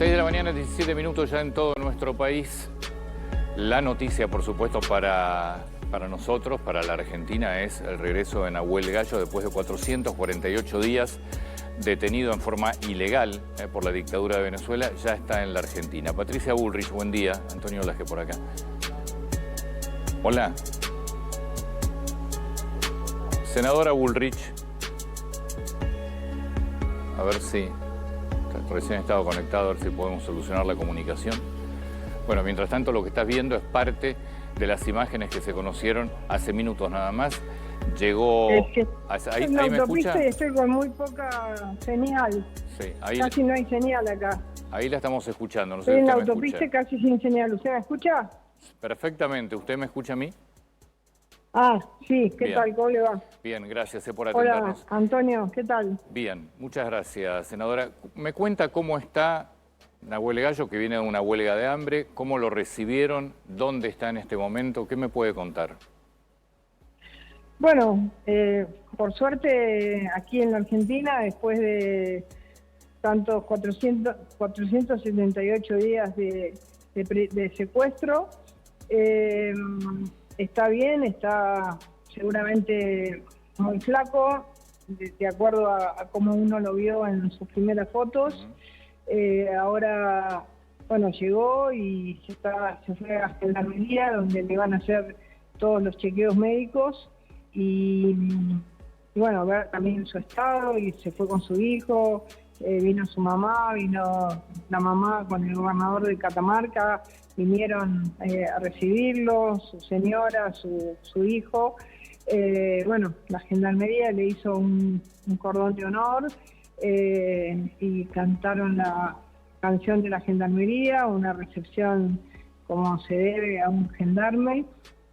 6 de la mañana, 17 minutos ya en todo nuestro país. La noticia, por supuesto, para nosotros, para la Argentina, es el regreso de Nahuel Gallo después de 448 días detenido en forma ilegal por la dictadura de Venezuela. Ya está en la Argentina. Patricia Bullrich, buen día. Antonio Laje por acá. Hola. Senadora Bullrich. A ver si... Recién estaba conectado, a ver si podemos solucionar la comunicación. Bueno, mientras tanto, lo que estás viendo es parte de las imágenes que se conocieron hace minutos nada más. Llegó... ¿Ahí me escucha? Estoy con muy poca señal. Sí, ahí casi no hay señal acá. Ahí la estamos escuchando. No sé estoy si en la usted me autopista escucha. Casi sin señal. ¿Usted me escucha? Perfectamente. ¿Usted me escucha a mí? Ah, sí. ¿Qué Bien. tal? ¿Cómo le va? Bien, gracias por atendernos. Hola, Antonio. ¿Qué tal? Bien, muchas gracias, senadora. ¿Me cuenta cómo está Nahuel Gallo, que viene de una huelga de hambre? ¿Cómo lo recibieron? ¿Dónde está en este momento? ¿Qué me puede contar? Bueno, por suerte aquí en la Argentina, después de tantos 478 días de secuestro, está bien, está seguramente muy flaco, de acuerdo a cómo uno lo vio en sus primeras fotos. Ahora, bueno, llegó y se fue a Gendarmería, donde le van a hacer todos los chequeos médicos y bueno, ver también su estado, y se fue con su hijo, vino su mamá, vino la mamá con el gobernador de Catamarca, vinieron a recibirlo, su señora, su hijo. Bueno, la Gendarmería le hizo un cordón de honor y cantaron la canción de la Gendarmería, una recepción como se debe a un gendarme,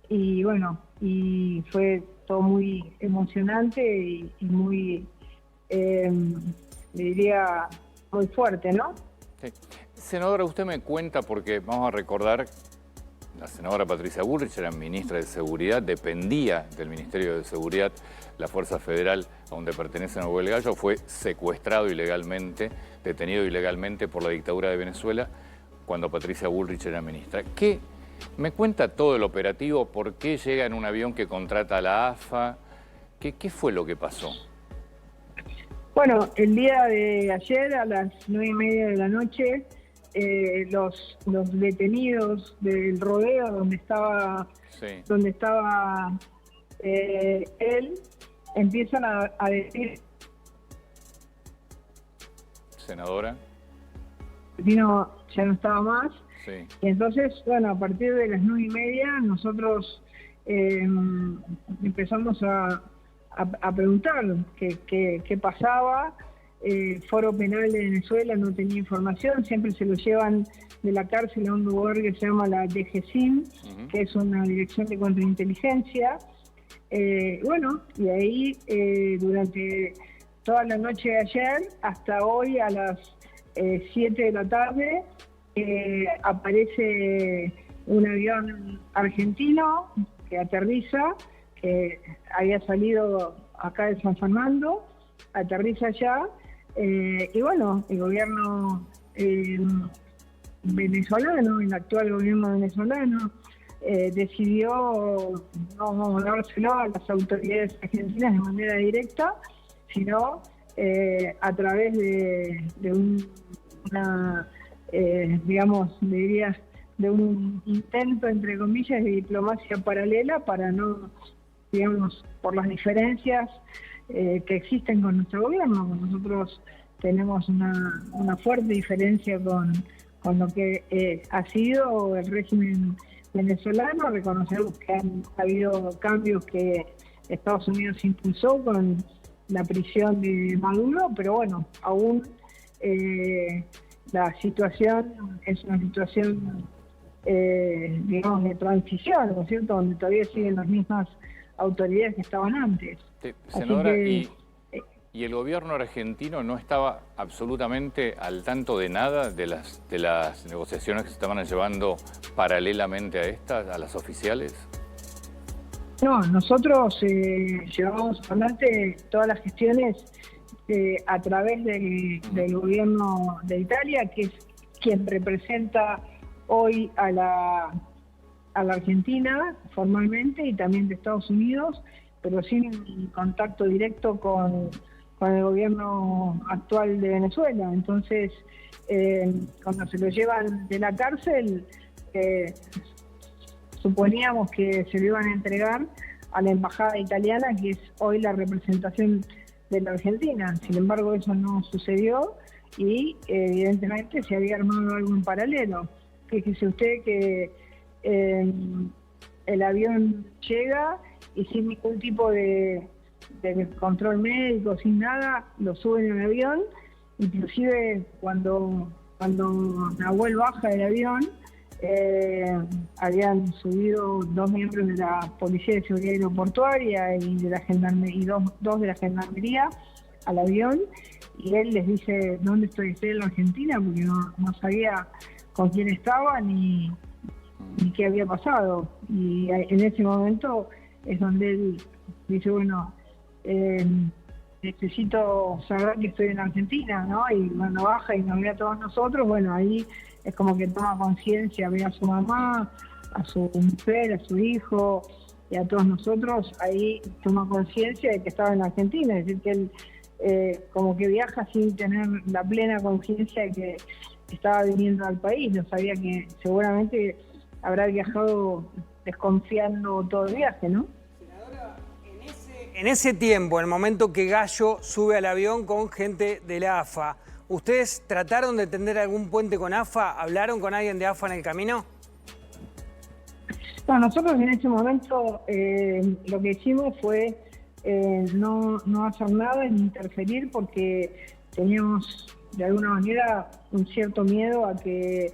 y bueno, y fue todo muy emocionante y muy, le diría, muy fuerte, ¿no? Sí. Senadora, usted me cuenta, porque vamos a recordar, la senadora Patricia Bullrich era ministra de Seguridad, dependía del Ministerio de Seguridad, la Fuerza Federal a donde pertenece Nahuel Gallo, fue secuestrado ilegalmente, detenido ilegalmente por la dictadura de Venezuela cuando Patricia Bullrich era ministra. ¿Qué me cuenta todo el operativo? ¿Por qué llega en un avión que contrata a la AFA? ¿Qué fue lo que pasó? Bueno, el día de ayer a las 9:30 de la noche, los detenidos del rodeo donde estaba, Sí. Él, empiezan a decir... Senadora. Ya no estaba más. Sí. Y entonces, bueno, a partir de las 9:30 nosotros empezamos a preguntar qué pasaba. Foro Penal de Venezuela no tenía información, siempre se lo llevan de la cárcel a un lugar que se llama la DGCIM, que es una dirección de contrainteligencia. Bueno, y ahí durante toda la noche de ayer hasta hoy a las 7 de la tarde aparece un avión argentino que aterriza, que había salido acá de San Fernando, aterriza allá, y bueno, el gobierno venezolano, el actual gobierno venezolano, decidió no dárselo a las autoridades argentinas de manera directa, sino a través de una, digamos, diría, de un intento, entre comillas, de diplomacia paralela para no, digamos, por las diferencias que existen con nuestro gobierno. Nosotros tenemos una fuerte diferencia con lo que ha sido el régimen venezolano. Reconocemos que han habido cambios que Estados Unidos impulsó con la prisión de Maduro, pero bueno, aún la situación es una situación, digamos, de transición, ¿no es cierto?, donde todavía siguen las mismas autoridades que estaban antes. Sí, senadora, que, ¿y el gobierno argentino no estaba absolutamente al tanto de nada de las negociaciones que se estaban llevando paralelamente a estas, a las oficiales? No, nosotros llevamos adelante todas las gestiones a través del gobierno de Italia, que quien representa hoy a la Argentina formalmente y también de Estados Unidos, pero sin contacto directo con el gobierno actual de Venezuela. Entonces, cuando se lo llevan de la cárcel, suponíamos que se lo iban a entregar a la embajada italiana, que es hoy la representación de la Argentina. Sin embargo, eso no sucedió y evidentemente se había armado algo en paralelo. Fíjese usted que el avión llega y sin ningún tipo de control médico, sin nada, lo suben al avión. Inclusive cuando Nahuel baja del avión, habían subido 2 miembros de la Policía de Seguridad Aeroportuaria y de la Gendarmería, dos de la Gendarmería al avión, y él les dice: ¿dónde estoy? Estoy en la Argentina, porque no sabía con quién estaba ni qué había pasado. Y en ese momento es donde él dice: bueno, necesito saber que estoy en Argentina, ¿no? Y cuando baja y nos ve a todos nosotros, bueno, ahí es como que toma conciencia, ve a su mamá, a su mujer, a su hijo y a todos nosotros, ahí toma conciencia de que estaba en Argentina. Es decir, que él como que viaja sin tener la plena conciencia de que estaba viniendo al país. No sabía que seguramente habrá viajado desconfiando todo el viaje, ¿no? Senadora, en ese tiempo, en el momento que Gallo sube al avión con gente de la AFA, ¿ustedes trataron de tender algún puente con AFA? ¿Hablaron con alguien de AFA en el camino? No, nosotros en ese momento lo que hicimos fue no hacer nada ni interferir, porque teníamos de alguna manera un cierto miedo a que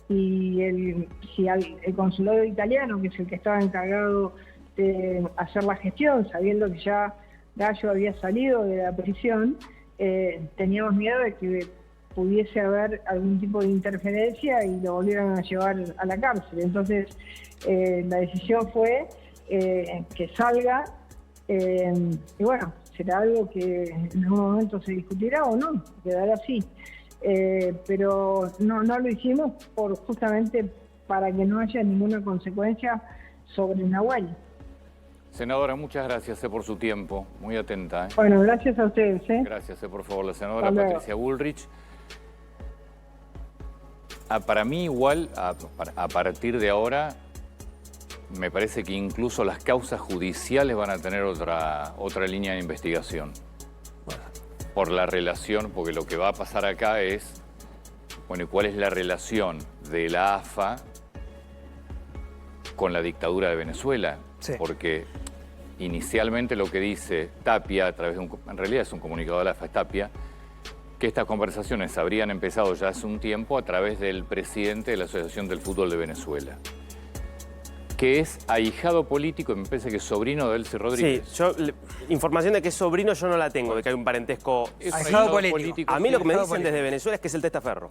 si el consulado italiano, que es el que estaba encargado de hacer la gestión, sabiendo que ya Gallo había salido de la prisión, teníamos miedo de que pudiese haber algún tipo de interferencia y lo volvieran a llevar a la cárcel. Entonces, la decisión fue que salga, y bueno, será algo que en algún momento se discutirá o no, quedará así. Pero no lo hicimos justamente para que no haya ninguna consecuencia sobre Nahuel. Senadora, muchas gracias por su tiempo, muy atenta. Bueno, gracias a ustedes. Gracias, por favor, la senadora Patricia Bullrich. Para mí igual, a partir de ahora, me parece que incluso las causas judiciales van a tener otra línea de investigación. Por la relación, porque lo que va a pasar acá es, bueno, ¿cuál es la relación de la AFA con la dictadura de Venezuela? Sí. Porque inicialmente lo que dice Tapia, a través de en realidad es un comunicado de la AFA, es Tapia, que estas conversaciones habrían empezado ya hace un tiempo a través del presidente de la Asociación del Fútbol de Venezuela, que es ahijado político y me parece que es sobrino de Delcy Rodríguez. Sí, información de que es sobrino yo no la tengo, de que hay un parentesco. Es ahijado político. A mí lo que me dicen desde Venezuela es que es el testaferro.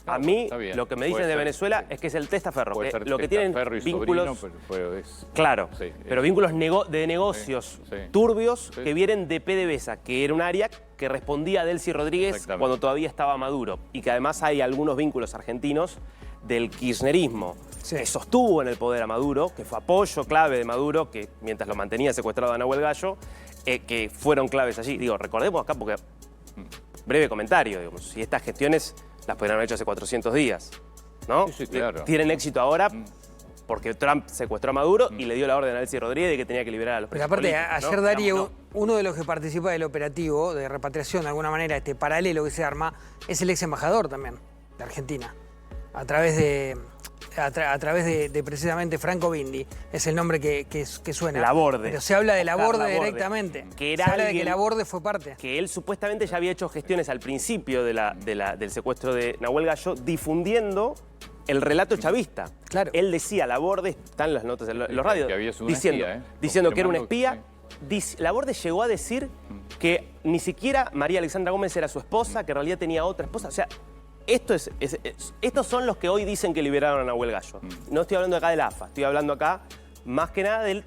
A mí lo que me dicen de Venezuela es que es el testaferro. Lo que tienen vínculos, sobrino, pero es... claro, sí, pero vínculos de negocios turbios que vienen de PDVSA, que era un área que respondía a Delcy Rodríguez cuando todavía estaba Maduro, y que además hay algunos vínculos argentinos del kirchnerismo, que sostuvo en el poder a Maduro, que fue apoyo clave de Maduro, que mientras lo mantenía secuestrado a Nahuel Gallo, que fueron claves allí. Digo, recordemos acá, porque, breve comentario, digamos, si estas gestiones las podrían haber hecho hace 400 días, ¿no? Sí, claro. Tienen éxito ahora porque Trump secuestró a Maduro y le dio la orden a Delcy Rodríguez de que tenía que liberar a los presos Pero aparte, políticos, ayer ¿no? Darío, uno de los que participa del operativo de repatriación, de alguna manera, este paralelo que se arma, es el ex embajador también de Argentina, a través de precisamente Franco Bindi, es el nombre que suena. Laborde. Pero se habla de Laborde Laborde, directamente. que era se habla de que alguien Laborde fue parte. Que él supuestamente ya había hecho gestiones al principio del secuestro de Nahuel Gallo, difundiendo el relato chavista. Claro. Él decía, Laborde, están las notas en los radios, que había sido una diciendo, espía, diciendo que era un espía. Sí. Laborde llegó a decir que ni siquiera María Alexandra Gómez era su esposa, que en realidad tenía otra esposa. O sea, estos son los que hoy dicen que liberaron a Nahuel Gallo. No estoy hablando acá de la AFA, estoy hablando acá más que nada del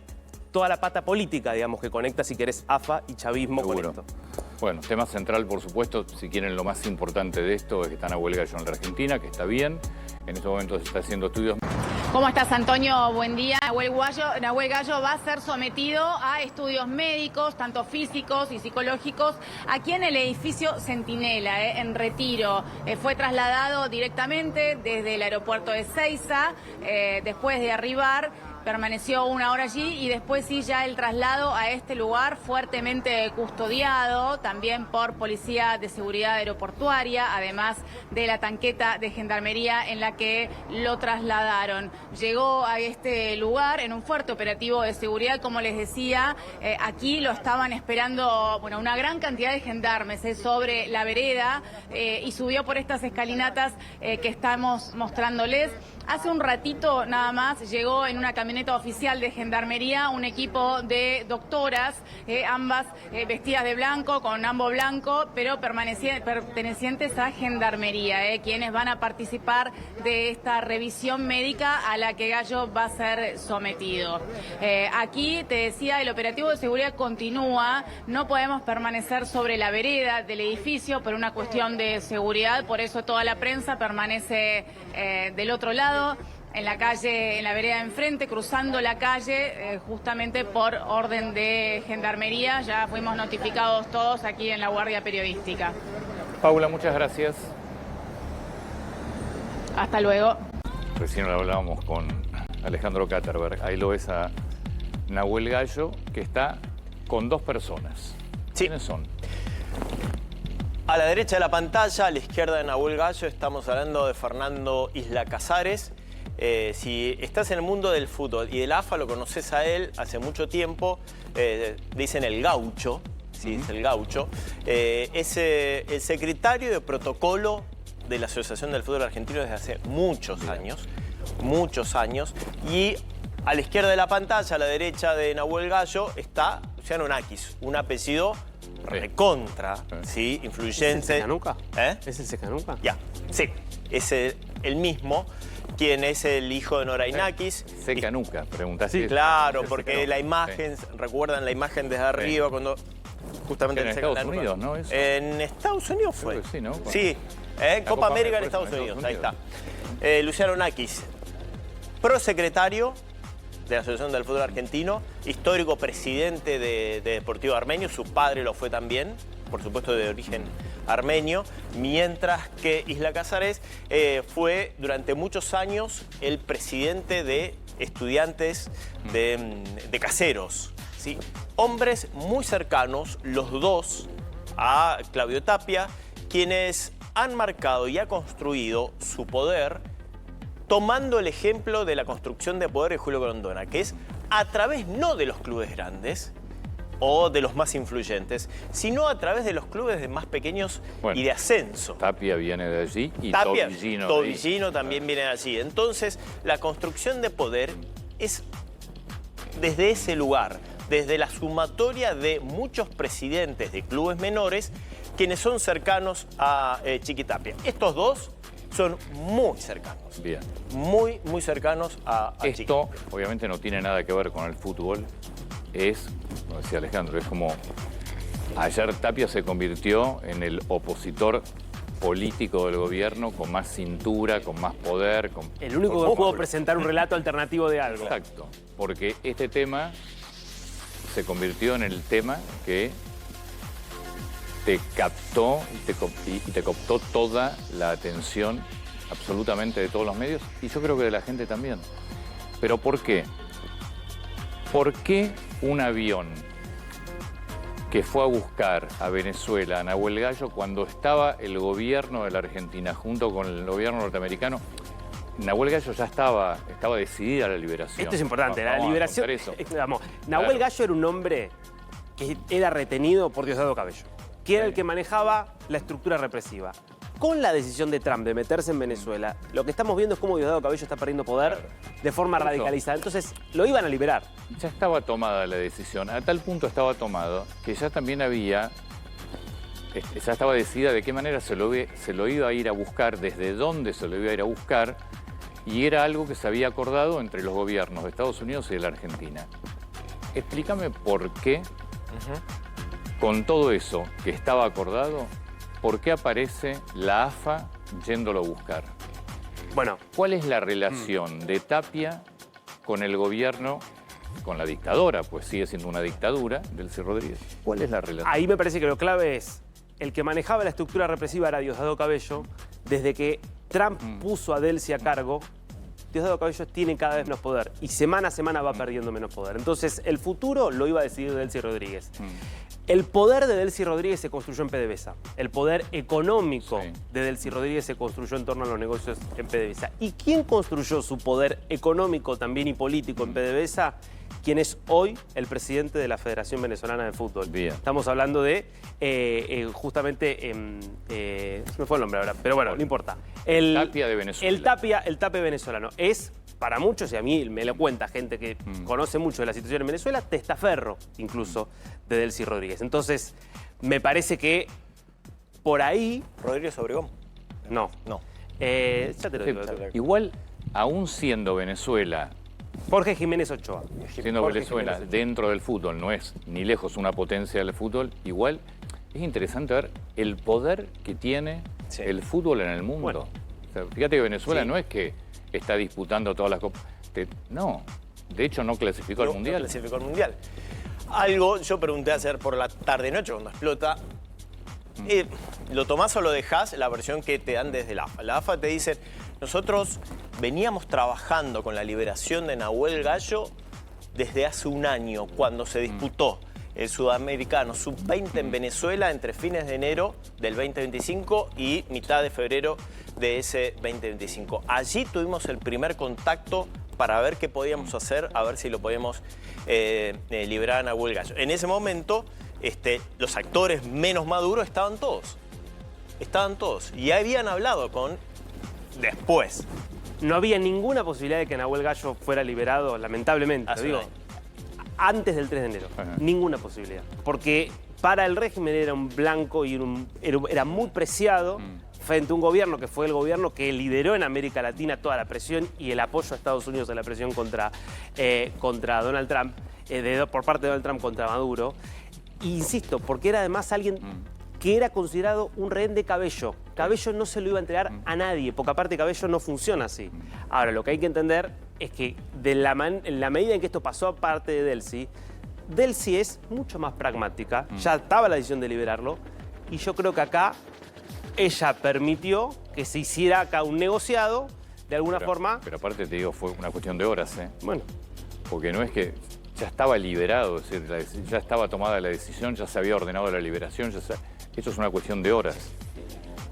toda la pata política, digamos, que conecta, si querés, AFA y chavismo con Seguro. esto. Bueno, tema central, por supuesto, si quieren lo más importante de esto es que está Nahuel Gallo en la Argentina, que está bien. En estos momentos se está haciendo estudios. ¿Cómo estás, Antonio? Buen día. Nahuel Gallo va a ser sometido a estudios médicos, tanto físicos y psicológicos, aquí en el edificio Centinela, en Retiro. Fue trasladado directamente desde el aeropuerto de Ezeiza, después de arribar. Permaneció 1 hora allí y después sí ya el traslado a este lugar fuertemente custodiado, también por Policía de Seguridad Aeroportuaria, además de la tanqueta de Gendarmería en la que lo trasladaron. Llegó a este lugar en un fuerte operativo de seguridad, como les decía, aquí lo estaban esperando, bueno, una gran cantidad de gendarmes sobre la vereda y subió por estas escalinatas que estamos mostrándoles. Hace un ratito nada más llegó en una camioneta oficial de Gendarmería un equipo de doctoras, ambas vestidas de blanco, con ambo blanco, pero pertenecientes a Gendarmería, quienes van a participar de esta revisión médica a la que Gallo va a ser sometido. Aquí, te decía, el operativo de seguridad continúa, no podemos permanecer sobre la vereda del edificio por una cuestión de seguridad, por eso toda la prensa permanece del otro lado, en la calle, en la vereda de enfrente, cruzando la calle, justamente por orden de Gendarmería. Ya fuimos notificados todos aquí en la Guardia Periodística. Paula, muchas gracias. Hasta luego. Recién hablábamos con Alejandro Katterberg. Ahí lo ves a Nahuel Gallo, que está con 2 personas. Sí. ¿Quiénes son? A la derecha de la pantalla, a la izquierda de Nahuel Gallo, estamos hablando de Fernando Isla Casares. Si estás en el mundo del fútbol y del AFA, lo conoces a él hace mucho tiempo, dicen el gaucho, sí, es el gaucho. Es el secretario de protocolo de la Asociación del Fútbol Argentino desde hace muchos años. Y a la izquierda de la pantalla, a la derecha de Nahuel Gallo, está Luciano Nakis, un apellido recontra, ¿sí? Influyente. ¿Es el Secanuca? ¿Eh? ¿Es el Secanuca? Ya, sí, es el mismo, quien es el hijo de Nora Nakis. Secanuca, preguntaste. Sí, claro, porque la imagen, ¿recuerdan la imagen desde arriba cuando justamente en Estados Unidos, ¿no? Eso. En Estados Unidos fue. Sí, ¿no? Sí, Copa América en Estados Unidos, ahí está. Luciano Nakis, prosecretario de la Asociación del Fútbol Argentino, histórico presidente de Deportivo Armenio, su padre lo fue también, por supuesto de origen armenio, mientras que Isla Casares fue durante muchos años el presidente de estudiantes de Caseros, ¿sí? Hombres muy cercanos, los dos, a Claudio Tapia, quienes han marcado y ha construido su poder tomando el ejemplo de la construcción de poder de Julio Grondona, que es a través no de los clubes grandes o de los más influyentes, sino a través de los clubes de más pequeños y de ascenso. Tapia viene de allí y Tapia, Tobillino también viene de allí. Entonces, la construcción de poder es desde ese lugar, desde la sumatoria de muchos presidentes de clubes menores quienes son cercanos a Chiqui Tapia. Estos dos son muy cercanos. Bien. Muy cercanos a Esto, Chiqui. obviamente, no tiene nada que ver con el fútbol. Es, como decía Alejandro, es como ayer Tapia se convirtió en el opositor político del gobierno con más cintura, con más poder. El único que pudo presentar un relato alternativo de algo. Exacto, porque este tema se convirtió en el tema que te captó y te cooptó toda la atención absolutamente de todos los medios y yo creo que de la gente también. ¿Pero por qué? ¿Por qué un avión que fue a buscar a Venezuela, a Nahuel Gallo, cuando estaba el gobierno de la Argentina junto con el gobierno norteamericano? Nahuel Gallo ya estaba decidida la liberación. Esto es importante, la liberación. Digamos, Nahuel Claro. Gallo era un hombre que era retenido por Diosdado Cabello, que era el que manejaba la estructura represiva. Con la decisión de Trump de meterse en Venezuela, lo que estamos viendo es cómo Diosdado Cabello está perdiendo poder de forma radicalizada. Entonces, lo iban a liberar. Ya estaba tomada la decisión, a tal punto estaba tomado que ya también ya estaba decidida de qué manera se lo iba a ir a buscar, desde dónde se lo iba a ir a buscar, y era algo que se había acordado entre los gobiernos de Estados Unidos y de la Argentina. explícame por qué, con todo eso que estaba acordado, ¿por qué aparece la AFA yéndolo a buscar? Bueno, ¿cuál es la relación de Tapia con el gobierno, con la dictadura? Pues sigue siendo una dictadura, Delcy Rodríguez. ¿Cuál es la relación? Ahí me parece que lo clave es, el que manejaba la estructura represiva era Diosdado Cabello. Desde que Trump puso a Delcy a cargo, Diosdado Cabello tiene cada vez menos poder y semana a semana va perdiendo menos poder. Entonces, el futuro lo iba a decidir Delcy Rodríguez. El poder de Delcy Rodríguez se construyó en PDVSA. El poder económico de Delcy Rodríguez se construyó en torno a los negocios en PDVSA. ¿Y quién construyó su poder económico también y político en PDVSA? Quien es hoy el presidente de la Federación Venezolana de Fútbol. Bien. Estamos hablando de, justamente, se me fue el nombre ahora, pero bueno, no importa. El Tapia de Venezuela. El Tapia venezolano. Es, para muchos, y a mí me lo cuenta gente que conoce mucho de la situación en Venezuela, testaferro, incluso, de Delcy Rodríguez. Entonces, me parece que por ahí... ¿Rodríguez Obregón? No. No. Ya te lo digo. Igual, aún siendo Venezuela... Jorge Jiménez Ochoa. Siendo Venezuela dentro del fútbol, no es ni lejos una potencia del fútbol, igual es interesante ver el poder que tiene el fútbol en el mundo. Bueno. O sea, fíjate que Venezuela no es que está disputando todas las copas. No, de hecho no clasificó al Mundial. No clasificó al Mundial. Algo, yo pregunté ayer por la tarde-noche cuando explota, ¿lo tomás o lo dejás? La versión que te dan desde la AFA. La AFA te dice, nosotros veníamos trabajando con la liberación de Nahuel Gallo desde hace un año, cuando se disputó el Sudamericano Sub-20 en Venezuela entre fines de enero del 2025 y mitad de febrero de ese 2025. Allí tuvimos el primer contacto para ver qué podíamos hacer, a ver si lo podíamos liberar a Nahuel Gallo. En ese momento, los actores menos maduros estaban todos. Estaban todos. Y habían hablado con... Después. No había ninguna posibilidad de que Nahuel Gallo fuera liberado, lamentablemente, lo digo, antes del 3 de enero. Ninguna posibilidad. Porque para el régimen era un blanco y era muy preciado frente a un gobierno que fue el gobierno que lideró en América Latina toda la presión y el apoyo a Estados Unidos en la presión contra Donald Trump, por parte de Donald Trump contra Maduro. E insisto, porque era además alguien que era considerado un rehén de Cabello. Cabello no se lo iba a entregar a nadie, porque aparte Cabello no funciona así. Ahora, lo que hay que entender es que en la medida en que esto pasó aparte de Delcy, Delcy es mucho más pragmática, ya estaba la decisión de liberarlo, y yo creo que acá ella permitió que se hiciera acá un negociado, de alguna forma... Pero aparte te digo, fue una cuestión de horas, Bueno. Porque no es que ya estaba liberado, es decir, ya estaba tomada la decisión, ya se había ordenado la liberación, esto es una cuestión de horas.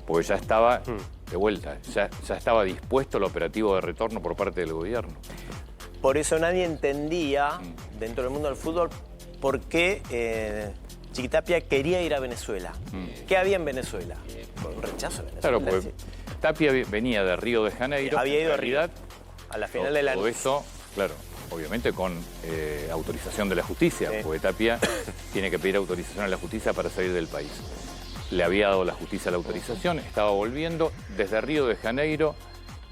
Porque ya estaba de vuelta, ya estaba dispuesto el operativo de retorno por parte del gobierno. Por eso nadie entendía, dentro del mundo del fútbol, por qué Chiquitapia quería ir a Venezuela. ¿Qué había en Venezuela? Un rechazo a Venezuela. Claro, pues Tapia venía de Río de Janeiro. Había ido a la final de la... Todo eso, claro, obviamente con autorización de la justicia, porque Tapia tiene que pedir autorización a la justicia para salir del país. Le había dado la justicia la autorización, estaba volviendo desde Río de Janeiro,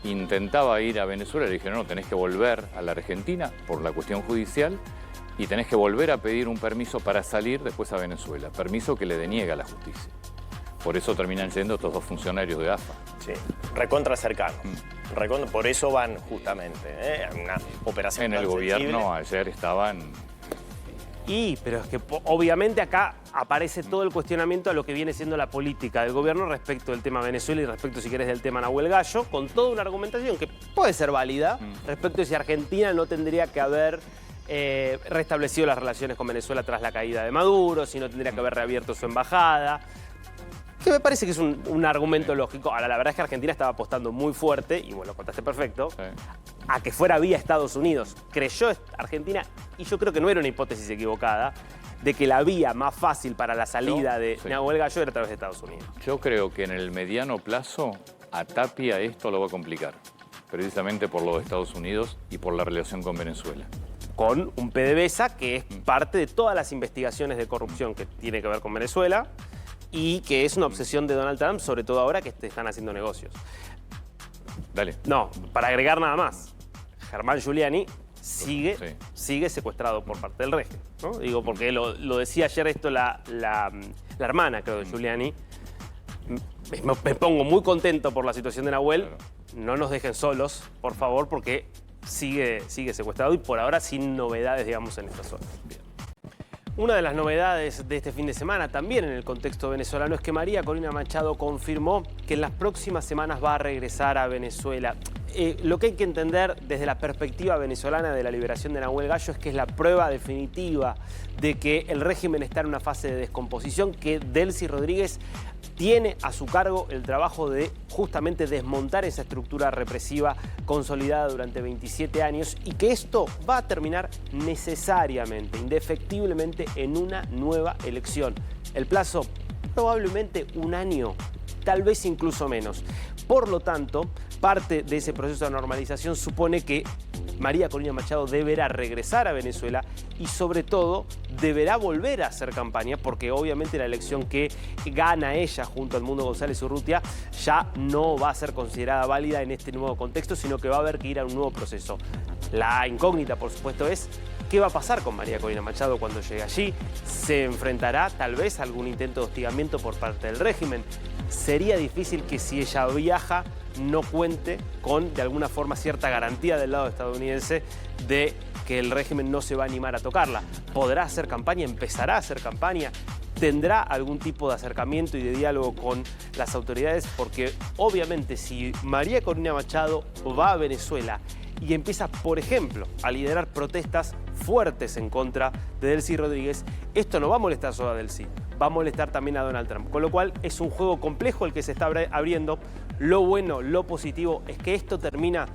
intentaba ir a Venezuela, le dijeron, no, tenés que volver a la Argentina por la cuestión judicial y tenés que volver a pedir un permiso para salir después a Venezuela, permiso que le deniega la justicia. Por eso terminan yendo estos dos funcionarios de AFA. Sí, recontra cercano. Por eso van justamente, una operación en el gobierno ayer estaban... Pero es que obviamente acá aparece todo el cuestionamiento a lo que viene siendo la política del gobierno respecto del tema Venezuela y respecto, si querés, del tema Nahuel Gallo, con toda una argumentación que puede ser válida respecto de si Argentina no tendría que haber restablecido las relaciones con Venezuela tras la caída de Maduro, si no tendría que haber reabierto su embajada. Que me parece que es un argumento lógico. Ahora, la verdad es que Argentina estaba apostando muy fuerte, y bueno, lo contaste perfecto, a que fuera vía Estados Unidos. Creyó Argentina, y yo creo que no era una hipótesis equivocada, de que la vía más fácil para la salida de Nahuel Gallo era a través de Estados Unidos. Yo creo que en el mediano plazo a Tapia esto lo va a complicar, precisamente por lo de Estados Unidos y por la relación con Venezuela. Con un PDVSA que es parte de todas las investigaciones de corrupción que tiene que ver con Venezuela, y que es una obsesión de Donald Trump, sobre todo ahora que están haciendo negocios. Dale. No, para agregar nada más. Germán Giuliani sigue secuestrado por parte del régimen, ¿no? Digo, porque lo decía ayer esto la hermana, creo, de Giuliani. Me pongo muy contento por la situación de Nahuel. Claro. No nos dejen solos, por favor, porque sigue secuestrado y por ahora sin novedades, digamos, en esta zona. Bien. Una de las novedades de este fin de semana, también en el contexto venezolano, es que María Corina Machado confirmó que en las próximas semanas va a regresar a Venezuela. Lo que hay que entender desde la perspectiva venezolana de la liberación de Nahuel Gallo es que es la prueba definitiva de que el régimen está en una fase de descomposición, que Delcy Rodríguez tiene a su cargo el trabajo de justamente desmontar esa estructura represiva consolidada durante 27 años y que esto va a terminar necesariamente, indefectiblemente, en una nueva elección. El plazo, probablemente un año, tal vez incluso menos. Por lo tanto, parte de ese proceso de normalización supone que María Corina Machado deberá regresar a Venezuela y sobre todo deberá volver a hacer campaña, porque obviamente la elección que gana ella junto al Mundo González Urrutia ya no va a ser considerada válida en este nuevo contexto, sino que va a haber que ir a un nuevo proceso. La incógnita, por supuesto, es ¿qué va a pasar con María Corina Machado cuando llegue allí? ¿Se enfrentará tal vez a algún intento de hostigamiento por parte del régimen? Sería difícil que si ella viaja no cuente con, de alguna forma, cierta garantía del lado estadounidense de que el régimen no se va a animar a tocarla. ¿Podrá hacer campaña? ¿Empezará a hacer campaña? ¿Tendrá algún tipo de acercamiento y de diálogo con las autoridades? Porque obviamente si María Corina Machado va a Venezuela y empieza, por ejemplo, a liderar protestas fuertes en contra de Delcy Rodríguez, esto no va a molestar solo a Delcy, va a molestar también a Donald Trump. Con lo cual es un juego complejo el que se está abriendo. Lo bueno, lo positivo es que esto termina